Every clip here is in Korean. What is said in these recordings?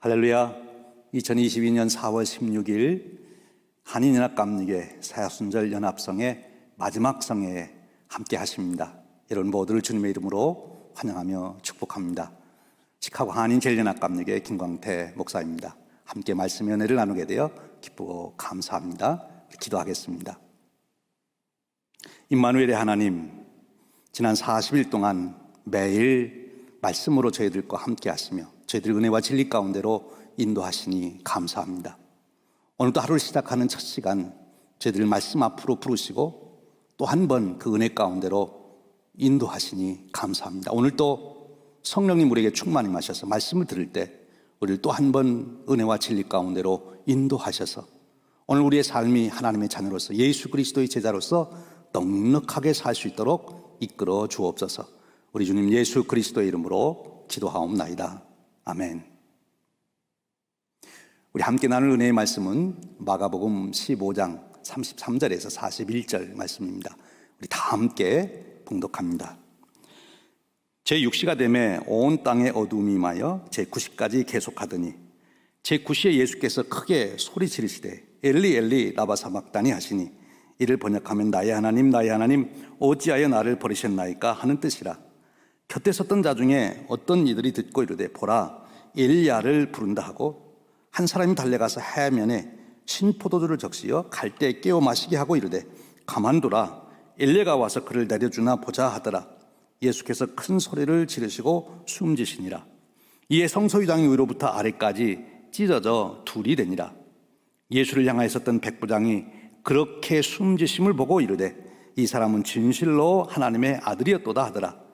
할렐루야. 2022년 4월 16일 한인연합감리교 사야순절 연합성의 마지막 성회에 함께 하십니다. 여러분 모두를 주님의 이름으로 환영하며 축복합니다. 시카고 한인제일연합감리교의 김광태 목사입니다. 함께 말씀의 은혜를 나누게 되어 기쁘고 감사합니다. 기도하겠습니다. 임마누엘의 하나님, 지난 40일 동안 매일 말씀으로 저희들과 함께 하시며 저희들 은혜와 진리 가운데로 인도하시니 감사합니다. 오늘도 하루를 시작하는 첫 시간 저희들 말씀 앞으로 부르시고 또 한 번 그 은혜 가운데로 인도하시니 감사합니다. 오늘 또 성령님 우리에게 충만히 마셔서 말씀을 들을 때 우리를 또 한 번 은혜와 진리 가운데로 인도하셔서 오늘 우리의 삶이 하나님의 자녀로서 예수 그리스도의 제자로서 넉넉하게 살 수 있도록 이끌어 주옵소서. 우리 주님 예수 그리스도의 이름으로 기도하옵나이다. 아멘. 우리 함께 나눌 은혜의 말씀은 마가복음 15장 33절에서 41절 말씀입니다. 우리 다 함께 봉독합니다. 제6시가 되매 온 땅에 어두움이 임하여 제9시까지 계속하더니 제9시에 예수께서 크게 소리 지르시되 엘리 엘리 라바 사막다니 하시니 이를 번역하면 나의 하나님 어찌하여 나를 버리셨나이까 하는 뜻이라. 곁에 섰던 자 중에 어떤 이들이 듣고 이르되 보라 엘리야를 부른다 하고 한 사람이 달려가서 해면에 신포도주를 적시어 갈대에 깨워 마시게 하고 이르되 가만두라 엘리야가 와서 그를 내려주나 보자 하더라. 예수께서 큰 소리를 지르시고 숨지시니라. 이에 성소유장이 위로부터 아래까지 찢어져 둘이 되니라. 예수를 향하여 있었던 백부장이 그렇게 숨지심을 보고 이르되 이 사람은 진실로 하나님의 아들이었도다 하더라.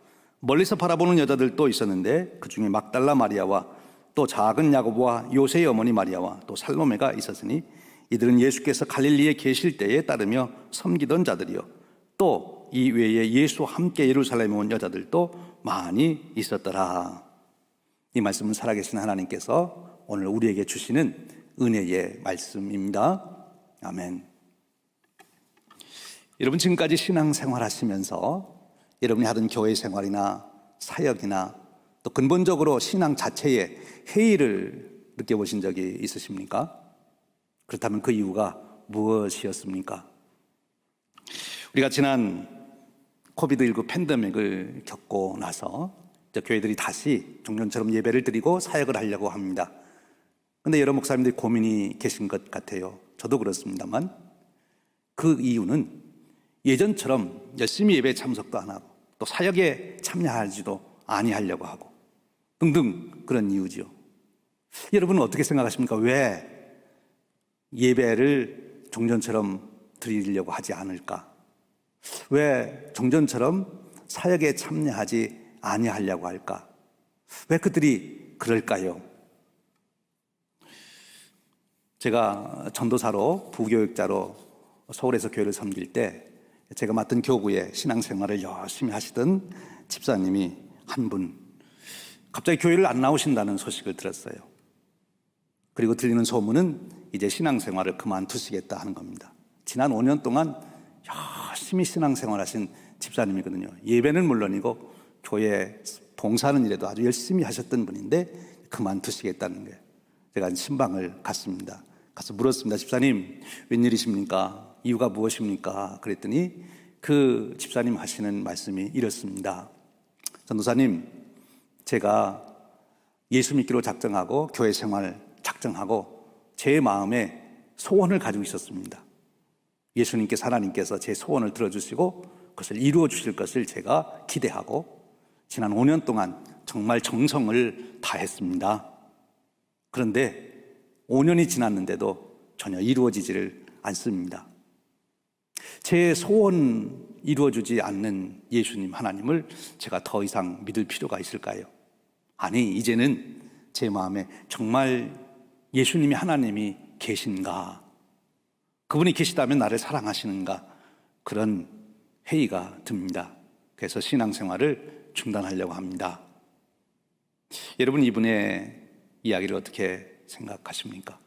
멀리서 바라보는 여자들도 있었는데 그 중에 막달라 마리아와 또 작은 야고보와 요새의 어머니 마리아와 또 살로메가 있었으니 이들은 예수께서 갈릴리에 계실 때에 따르며 섬기던 자들이요 또 이 외에 예수와 함께 예루살렘에 온 여자들도 많이 있었더라. 이 말씀은 살아계신 하나님께서 오늘 우리에게 주시는 은혜의 말씀입니다. 아멘. 여러분 지금까지 신앙생활 하시면서 여러분이 하던 교회 생활이나 사역이나 또 근본적으로 신앙 자체에 회의를 느껴보신 적이 있으십니까? 그렇다면 그 이유가 무엇이었습니까? 우리가 지난 코비드19 팬데믹을 겪고 나서 교회들이 다시 종전처럼 예배를 드리고 사역을 하려고 합니다. 그런데 여러 목사님들이 고민이 계신 것 같아요. 저도 그렇습니다만 그 이유는 예전처럼 열심히 예배에 참석도 안 하고 또 사역에 참여하지도 아니하려고 하고 등등 그런 이유지요. 여러분은 어떻게 생각하십니까? 왜 예배를 종전처럼 드리려고 하지 않을까? 왜 종전처럼 사역에 참여하지 아니하려고 할까? 왜 그들이 그럴까요? 제가 전도사로 부교육자로 서울에서 교회를 섬길 때 제가 맡은 교구에 신앙생활을 열심히 하시던 집사님이 한 분 갑자기 교회를 안 나오신다는 소식을 들었어요. 그리고 들리는 소문은 이제 신앙생활을 그만두시겠다 하는 겁니다. 지난 5년 동안 열심히 신앙생활하신 집사님이거든요. 예배는 물론이고 교회 봉사하는 일에도 아주 열심히 하셨던 분인데 그만두시겠다는 거예요. 제가 신방을 갔습니다. 가서 물었습니다. 집사님 웬일이십니까? 이유가 무엇입니까? 그랬더니 그 집사님 하시는 말씀이 이렇습니다. 전도사님, 제가 예수 믿기로 작정하고 교회 생활 작정하고 제 마음에 소원을 가지고 있었습니다. 예수님께서 하나님께서 제 소원을 들어주시고 그것을 이루어 주실 것을 제가 기대하고 지난 5년 동안 정말 정성을 다했습니다. 그런데 5년이 지났는데도 전혀 이루어지지를 않습니다. 제 소원 이루어주지 않는 예수님 하나님을 제가 더 이상 믿을 필요가 있을까요? 아니, 이제는 제 마음에 정말 예수님이 하나님이 계신가? 그분이 계시다면 나를 사랑하시는가? 그런 회의가 듭니다. 그래서 신앙생활을 중단하려고 합니다. 여러분 이분의 이야기를 어떻게 생각하십니까?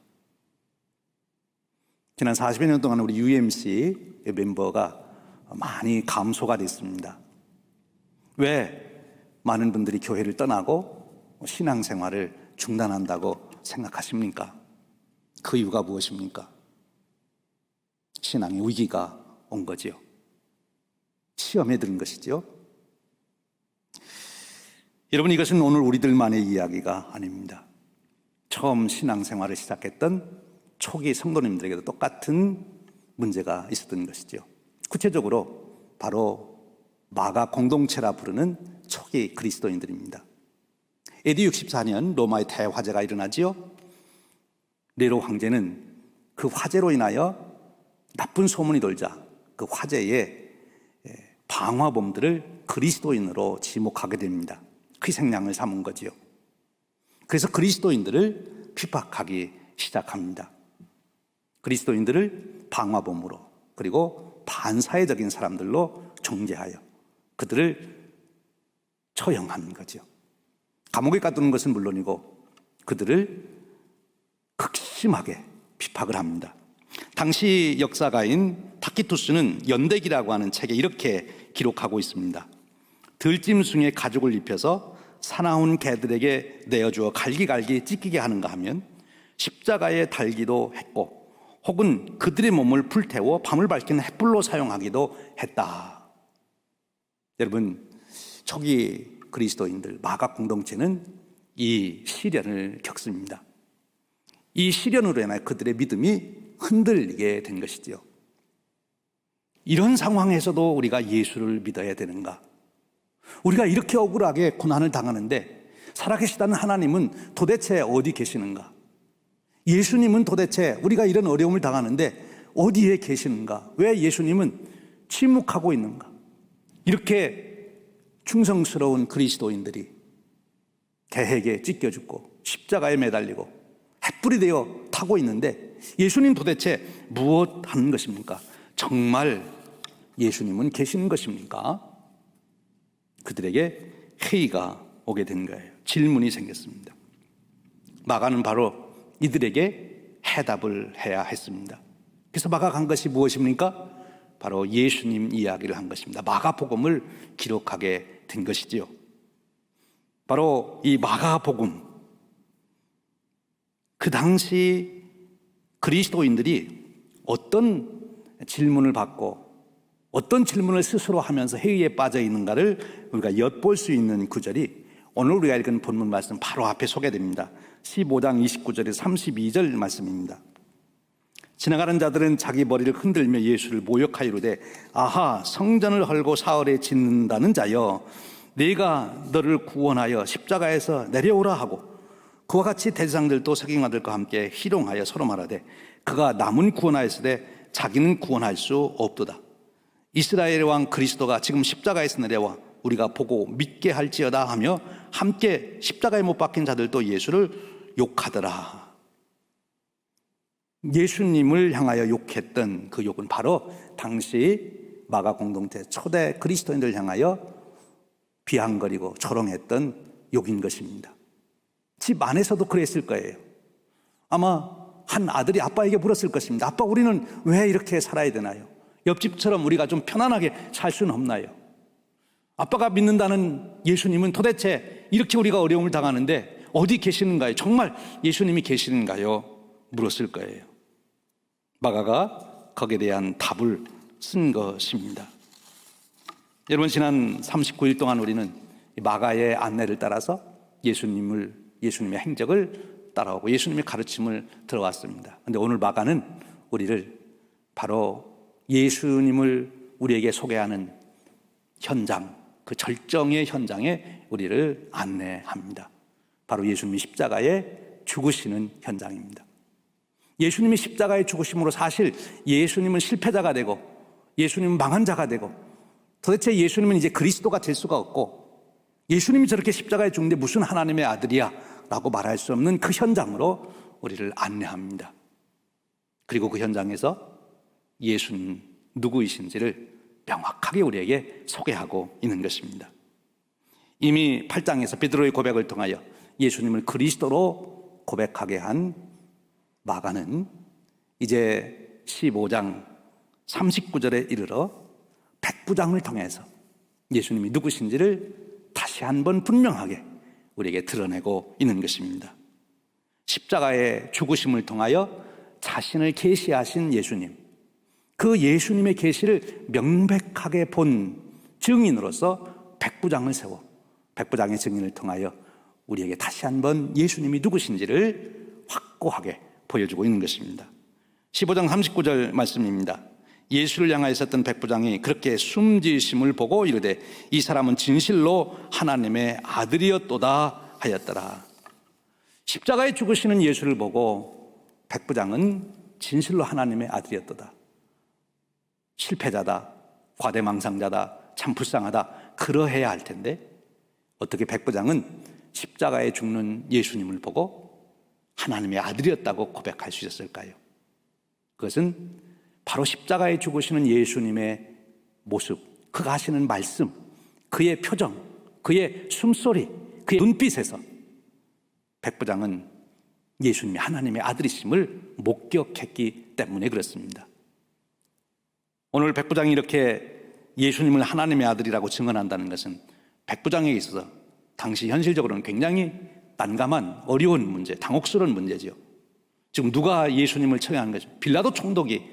지난 40여 년 동안 우리 UMC 멤버가 많이 감소가 됐습니다. 왜 많은 분들이 교회를 떠나고 신앙생활을 중단한다고 생각하십니까? 그 이유가 무엇입니까? 신앙의 위기가 온 거지요. 시험에 들은 것이죠. 여러분, 이것은 오늘 우리들만의 이야기가 아닙니다. 처음 신앙생활을 시작했던 초기 성도님들에게도 똑같은 문제가 있었던 것이죠. 구체적으로 바로 마가 공동체라 부르는 초기 그리스도인들입니다. AD 64년 로마의 대화재가 일어나지요. 네로 황제는 그 화재로 인하여 나쁜 소문이 돌자 그 화재에 방화범들을 그리스도인으로 지목하게 됩니다. 희생양을 삼은 거지요. 그래서 그리스도인들을 핍박하기 시작합니다. 그리스도인들을 방화범으로, 그리고 반사회적인 사람들로 정죄하여 그들을 처형하는 거죠. 감옥에 가두는 것은 물론이고 그들을 극심하게 비박을 합니다. 당시 역사가인 타키투스는 연대기라고 하는 책에 이렇게 기록하고 있습니다. 들짐승의 가죽을 입혀서 사나운 개들에게 내어주어 갈기갈기 찢기게 하는가 하면 십자가에 달기도 했고, 혹은 그들의 몸을 불태워 밤을 밝히는 횃불로 사용하기도 했다. 여러분, 초기 그리스도인들 마가 공동체는 이 시련을 겪습니다. 이 시련으로 인하여 그들의 믿음이 흔들리게 된 것이죠. 이런 상황에서도 우리가 예수를 믿어야 되는가? 우리가 이렇게 억울하게 고난을 당하는데 살아계시다는 하나님은 도대체 어디 계시는가? 예수님은 도대체 우리가 이런 어려움을 당하는데 어디에 계시는가? 왜 예수님은 침묵하고 있는가? 이렇게 충성스러운 그리스도인들이 개에게 찢겨 죽고 십자가에 매달리고 횃불이 되어 타고 있는데 예수님 도대체 무엇 하는 것입니까? 정말 예수님은 계시는 것입니까? 그들에게 회의가 오게 된 거예요. 질문이 생겼습니다. 마가는 바로 이들에게 해답을 해야 했습니다. 그래서 마가가 한 것이 무엇입니까? 바로 예수님 이야기를 한 것입니다. 마가복음을 기록하게 된 것이지요. 바로 이 마가복음, 그 당시 그리스도인들이 어떤 질문을 받고 어떤 질문을 스스로 하면서 회의에 빠져 있는가를 우리가 엿볼 수 있는 구절이 오늘 우리가 읽은 본문 말씀 바로 앞에 소개됩니다. 15장 29절에서 32절 말씀입니다. 지나가는 자들은 자기 머리를 흔들며 예수를 모욕하이로되 아하, 성전을 헐고 사흘에 짓는다는 자여, 내가 너를 구원하여 십자가에서 내려오라 하고 그와 같이 대제사장들도 서기관들과 함께 희롱하여 서로 말하되 그가 남은 구원하였으되 자기는 구원할 수 없도다. 이스라엘의 왕 그리스도가 지금 십자가에서 내려와 우리가 보고 믿게 할지어다 하며 함께 십자가에 못 박힌 자들도 예수를 욕하더라. 예수님을 향하여 욕했던 그 욕은 바로 당시 마가 공동체 초대 그리스도인들 향하여 비아냥거리고 조롱했던 욕인 것입니다. 집 안에서도 그랬을 거예요. 아마 한 아들이 아빠에게 물었을 것입니다. 아빠, 우리는 왜 이렇게 살아야 되나요? 옆집처럼 우리가 좀 편안하게 살 수는 없나요? 아빠가 믿는다는 예수님은 도대체 이렇게 우리가 어려움을 당하는데 어디 계시는가요? 정말 예수님이 계시는가요? 물었을 거예요. 마가가 거기에 대한 답을 쓴 것입니다. 여러분, 지난 39일 동안 우리는 마가의 안내를 따라서 예수님의 행적을 따라오고 예수님의 가르침을 들어왔습니다. 그런데 오늘 마가는 우리를 바로 예수님을 우리에게 소개하는 현장, 그 절정의 현장에 우리를 안내합니다. 바로 예수님이 십자가에 죽으시는 현장입니다. 예수님이 십자가에 죽으심으로 사실 예수님은 실패자가 되고 예수님은 망한 자가 되고 도대체 예수님은 이제 그리스도가 될 수가 없고 예수님이 저렇게 십자가에 죽는데 무슨 하나님의 아들이야 라고 말할 수 없는 그 현장으로 우리를 안내합니다. 그리고 그 현장에서 예수는 누구이신지를 명확하게 우리에게 소개하고 있는 것입니다. 이미 8장에서 베드로의 고백을 통하여 예수님을 그리스도로 고백하게 한 마가는 이제 15장 39절에 이르러 백부장을 통해서 예수님이 누구신지를 다시 한번 분명하게 우리에게 드러내고 있는 것입니다. 십자가의 죽으심을 통하여 자신을 계시하신 예수님, 그 예수님의 계시를 명백하게 본 증인으로서 백부장을 세워 백부장의 증인을 통하여 우리에게 다시 한번 예수님이 누구신지를 확고하게 보여주고 있는 것입니다. 15장 39절 말씀입니다. 예수를 향하여 있었던 백부장이 그렇게 숨지심을 보고 이르되 이 사람은 진실로 하나님의 아들이었도다 하였더라. 십자가에 죽으시는 예수를 보고 백부장은 진실로 하나님의 아들이었도다. 실패자다, 과대망상자다, 참 불쌍하다, 그러해야 할 텐데 어떻게 백부장은 십자가에 죽는 예수님을 보고 하나님의 아들이었다고 고백할 수 있었을까요? 그것은 바로 십자가에 죽으시는 예수님의 모습, 그가 하시는 말씀, 그의 표정, 그의 숨소리, 그의 눈빛에서 백부장은 예수님이 하나님의 아들이심을 목격했기 때문에 그렇습니다. 오늘 백부장이 이렇게 예수님을 하나님의 아들이라고 증언한다는 것은 백부장에게 있어서 당시 현실적으로는 굉장히 난감한 어려운 문제, 당혹스러운 문제지요. 지금 누가 예수님을 처형하는 거죠? 빌라도 총독이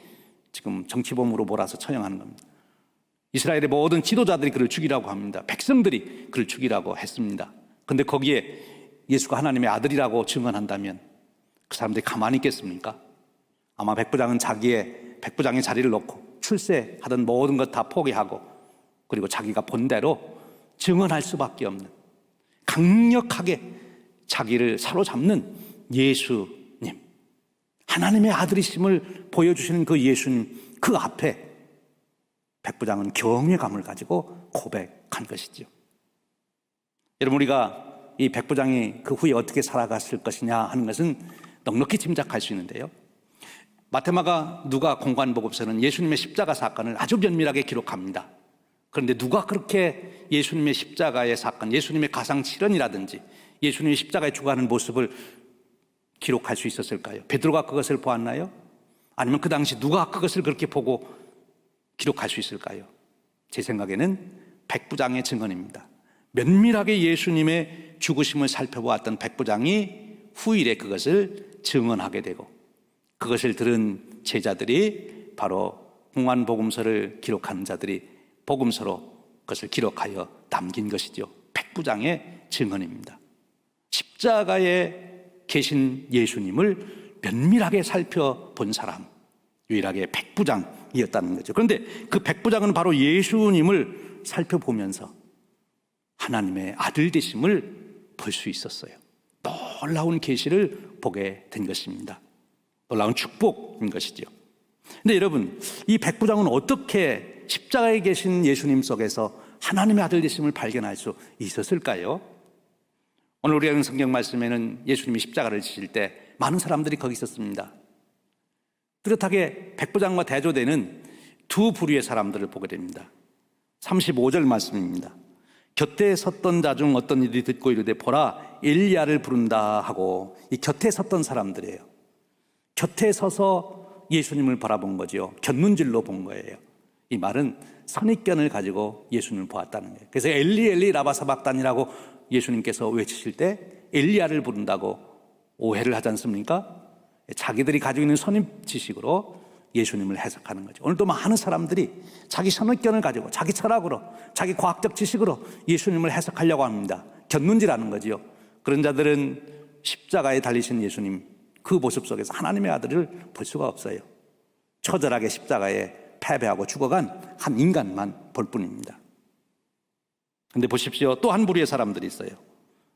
지금 정치범으로 몰아서 처형하는 겁니다. 이스라엘의 모든 지도자들이 그를 죽이라고 합니다. 백성들이 그를 죽이라고 했습니다. 그런데 거기에 예수가 하나님의 아들이라고 증언한다면 그 사람들이 가만히 있겠습니까? 아마 백부장은 자기의 백부장의 자리를 놓고 출세하던 모든 것 다 포기하고 그리고 자기가 본대로 증언할 수밖에 없는, 강력하게 자기를 사로잡는 예수님, 하나님의 아들이심을 보여주시는 그 예수님, 그 앞에 백부장은 경외감을 가지고 고백한 것이죠. 여러분, 우리가 이 백부장이 그 후에 어떻게 살아갔을 것이냐 하는 것은 넉넉히 짐작할 수 있는데요, 마테마가 누가 공관복음서는 예수님의 십자가 사건을 아주 면밀하게 기록합니다. 그런데 누가 그렇게 예수님의 십자가의 사건, 예수님의 가상칠언이라든지 예수님이 십자가에 죽어가는 모습을 기록할 수 있었을까요? 베드로가 그것을 보았나요? 아니면 그 당시 누가 그것을 그렇게 보고 기록할 수 있을까요? 제 생각에는 백부장의 증언입니다. 면밀하게 예수님의 죽으심을 살펴보았던 백부장이 후일에 그것을 증언하게 되고 그것을 들은 제자들이 바로 공관복음서를 기록하는 자들이 복음서로 그것을 기록하여 남긴 것이죠. 백부장의 증언입니다. 십자가에 계신 예수님을 면밀하게 살펴본 사람, 유일하게 백부장이었다는 거죠. 그런데 그 백부장은 바로 예수님을 살펴보면서 하나님의 아들 되심을 볼 수 있었어요. 놀라운 계시를 보게 된 것입니다. 놀라운 축복인 것이죠. 그런데 여러분, 이 백부장은 어떻게 십자가에 계신 예수님 속에서 하나님의 아들 되심을 발견할 수 있었을까요? 오늘 우리가 읽은 성경 말씀에는 예수님이 십자가를 지실 때 많은 사람들이 거기 있었습니다. 뚜렷하게 백부장과 대조되는 두 부류의 사람들을 보게 됩니다. 35절 말씀입니다. 곁에 섰던 자 중 어떤 이들이 듣고 이르되 보라 엘리야를 부른다 하고, 이 곁에 섰던 사람들이에요. 곁에 서서 예수님을 바라본 거죠. 곁눈질로 본 거예요. 이 말은 선입견을 가지고 예수님을 보았다는 거예요. 그래서 엘리 엘리 라바 사박단이라고 예수님께서 외치실 때 엘리야를 부른다고 오해를 하지 않습니까? 자기들이 가지고 있는 선입 지식으로 예수님을 해석하는 거죠. 오늘도 많은 사람들이 자기 선입견을 가지고 자기 철학으로, 자기 과학적 지식으로 예수님을 해석하려고 합니다. 곁눈질하는 거죠. 그런 자들은 십자가에 달리신 예수님, 그 모습 속에서 하나님의 아들을 볼 수가 없어요. 처절하게 십자가에 패배하고 죽어간 한 인간만 볼 뿐입니다. 그런데 보십시오, 또 한 부류의 사람들이 있어요.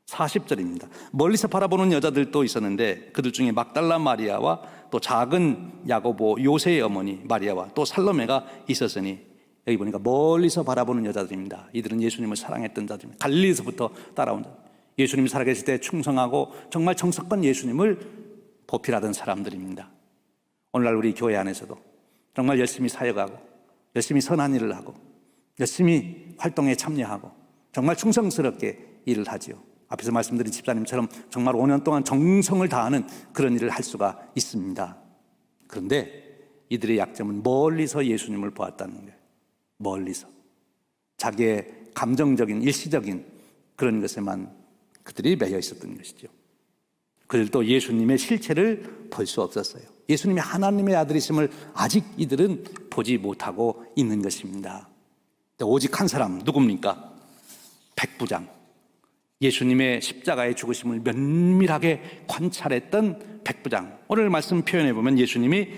40절입니다. 멀리서 바라보는 여자들도 있었는데 그들 중에 막달라 마리아와 또 작은 야고보 요새의 어머니 마리아와 또 살로메가 있었으니, 여기 보니까 멀리서 바라보는 여자들입니다. 이들은 예수님을 사랑했던 자들입니다. 갈릴리에서부터 따라온 자들, 예수님이 살아계실 때 충성하고 정말 정석권 예수님을 보필하던 사람들입니다. 오늘날 우리 교회 안에서도 정말 열심히 사역하고 열심히 선한 일을 하고 열심히 활동에 참여하고 정말 충성스럽게 일을 하지요. 앞에서 말씀드린 집사님처럼 정말 5년 동안 정성을 다하는 그런 일을 할 수가 있습니다. 그런데 이들의 약점은 멀리서 예수님을 보았다는 거예요. 멀리서 자기의 감정적인 일시적인 그런 것에만 그들이 매여 있었던 것이죠. 그들도 예수님의 실체를 볼 수 없었어요. 예수님이 하나님의 아들이심을 아직 이들은 보지 못하고 있는 것입니다. 오직 한 사람, 누굽니까? 백부장. 예수님의 십자가의 죽으심을 면밀하게 관찰했던 백부장. 오늘 말씀 표현해 보면 예수님이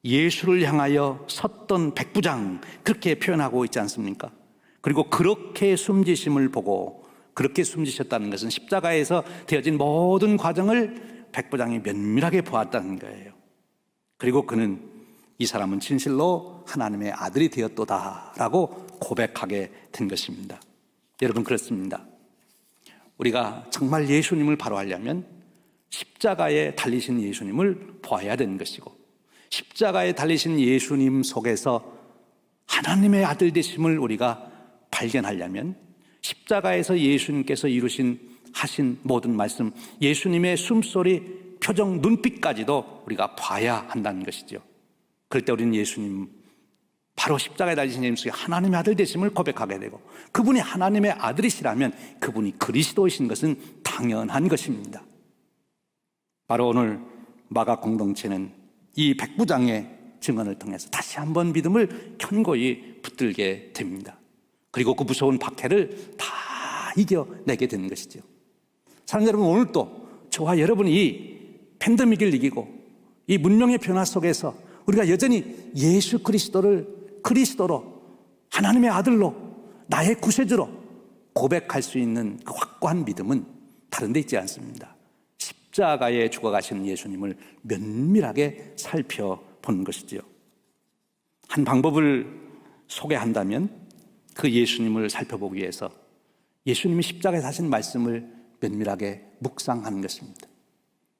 예수를 향하여 섰던 백부장, 그렇게 표현하고 있지 않습니까? 그리고 그렇게 숨지심을 보고, 그렇게 숨지셨다는 것은 십자가에서 되어진 모든 과정을 백부장이 면밀하게 보았다는 거예요. 그리고 그는 이 사람은 진실로 하나님의 아들이 되었도다라고 고백하게 된 것입니다. 여러분, 그렇습니다. 우리가 정말 예수님을 바로 하려면 십자가에 달리신 예수님을 보아야 되는 것이고, 십자가에 달리신 예수님 속에서 하나님의 아들 되심을 우리가 발견하려면 십자가에서 예수님께서 하신 모든 말씀, 예수님의 숨소리, 표정, 눈빛까지도 우리가 봐야 한다는 것이죠. 그럴 때 우리는 예수님, 바로 십자가에 달리신 예수님 속에 하나님의 아들 되심을 고백하게 되고, 그분이 하나님의 아들이시라면 그분이 그리스도이신 것은 당연한 것입니다. 바로 오늘 마가 공동체는 이 백부장의 증언을 통해서 다시 한번 믿음을 견고히 붙들게 됩니다. 그리고 그 무서운 박해를 다 이겨내게 되는 것이죠. 사랑하는 여러분, 오늘도 저와 여러분이 이 팬데믹을 이기고 이 문명의 변화 속에서 우리가 여전히 예수 그리스도를 그리스도로, 하나님의 아들로, 나의 구세주로 고백할 수 있는 그 확고한 믿음은 다른 데 있지 않습니다. 십자가에 죽어가시는 예수님을 면밀하게 살펴보는 것이지요. 한 방법을 소개한다면 그 예수님을 살펴보기 위해서 예수님이 십자가에 사신 말씀을 면밀하게 묵상하는 것입니다.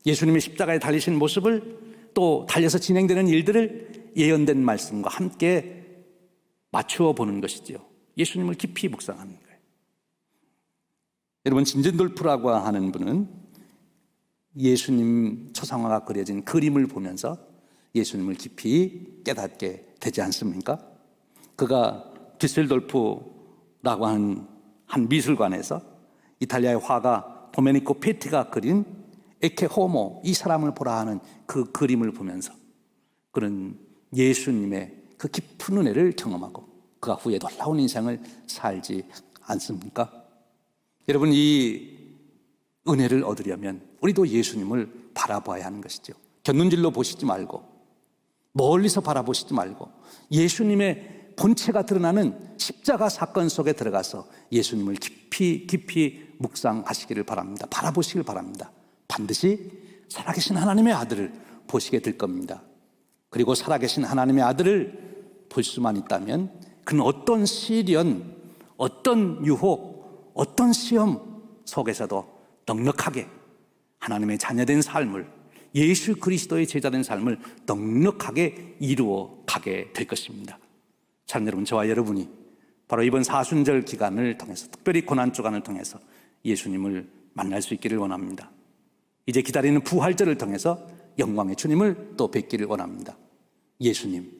예수님이 십자가에 달리신 모습을, 또 달려서 진행되는 일들을 예언된 말씀과 함께 맞추어 보는 것이지요. 예수님을 깊이 묵상하는 거예요. 여러분, 진젠돌프라고 하는 분은 예수님 초상화가 그려진 그림을 보면서 예수님을 깊이 깨닫게 되지 않습니까? 그가 뒤셀돌프라고 하는 한 미술관에서 이탈리아의 화가 도메니코 페티가 그린 에케 호모, 이 사람을 보라 하는 그 그림을 보면서 그는 예수님의 그 깊은 은혜를 경험하고 그가 후에 놀라운 인생을 살지 않습니까? 여러분, 이 은혜를 얻으려면 우리도 예수님을 바라봐야 하는 것이죠. 곁눈질로 보시지 말고, 멀리서 바라보시지 말고, 예수님의 본체가 드러나는 십자가 사건 속에 들어가서 예수님을 깊이 묵상하시기를 바랍니다. 바라보시길 바랍니다. 반드시 살아계신 하나님의 아들을 보시게 될 겁니다. 그리고 살아계신 하나님의 아들을 볼 수만 있다면 그는 어떤 시련, 어떤 유혹, 어떤 시험 속에서도 넉넉하게 하나님의 자녀된 삶을, 예수 그리스도의 제자된 삶을 넉넉하게 이루어 가게 될 것입니다. 참, 여러분, 저와 여러분이 바로 이번 사순절 기간을 통해서, 특별히 고난 주간을 통해서 예수님을 만날 수 있기를 원합니다. 이제 기다리는 부활절을 통해서 영광의 주님을 또 뵙기를 원합니다. 예수님,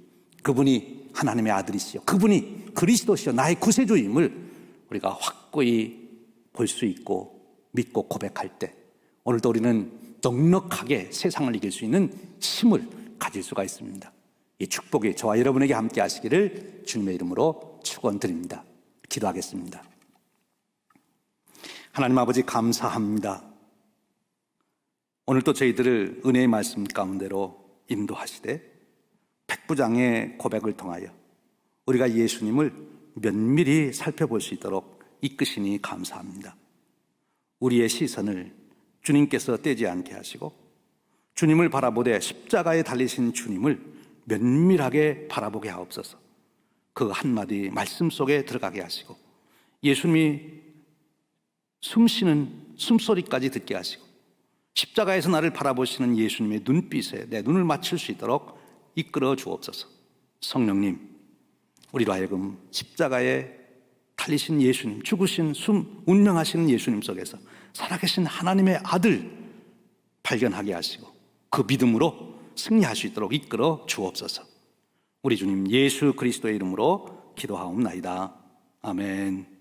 그분이 하나님의 아들이시요, 그분이 그리스도시요, 나의 구세주임을 우리가 확고히 볼 수 있고 믿고 고백할 때 오늘도 우리는 넉넉하게 세상을 이길 수 있는 힘을 가질 수가 있습니다. 이 축복이 저와 여러분에게 함께 하시기를 주님의 이름으로 축원드립니다. 기도하겠습니다. 하나님 아버지, 감사합니다. 오늘 또 저희들을 은혜의 말씀 가운데로 인도하시되 백부장의 고백을 통하여 우리가 예수님을 면밀히 살펴볼 수 있도록 이끄시니 감사합니다. 우리의 시선을 주님께서 떼지 않게 하시고 주님을 바라보되 십자가에 달리신 주님을 면밀하게 바라보게 하옵소서. 그 한마디 말씀 속에 들어가게 하시고 예수님이 숨쉬는 숨소리까지 듣게 하시고 십자가에서 나를 바라보시는 예수님의 눈빛에 내 눈을 맞출 수 있도록 이끌어 주옵소서. 성령님, 우리로 하여금 십자가에 달리신 예수님, 죽으신 운명하시는 예수님 속에서 살아계신 하나님의 아들 발견하게 하시고 그 믿음으로 승리할 수 있도록 이끌어 주옵소서. 우리 주님 예수 그리스도의 이름으로 기도하옵나이다. 아멘.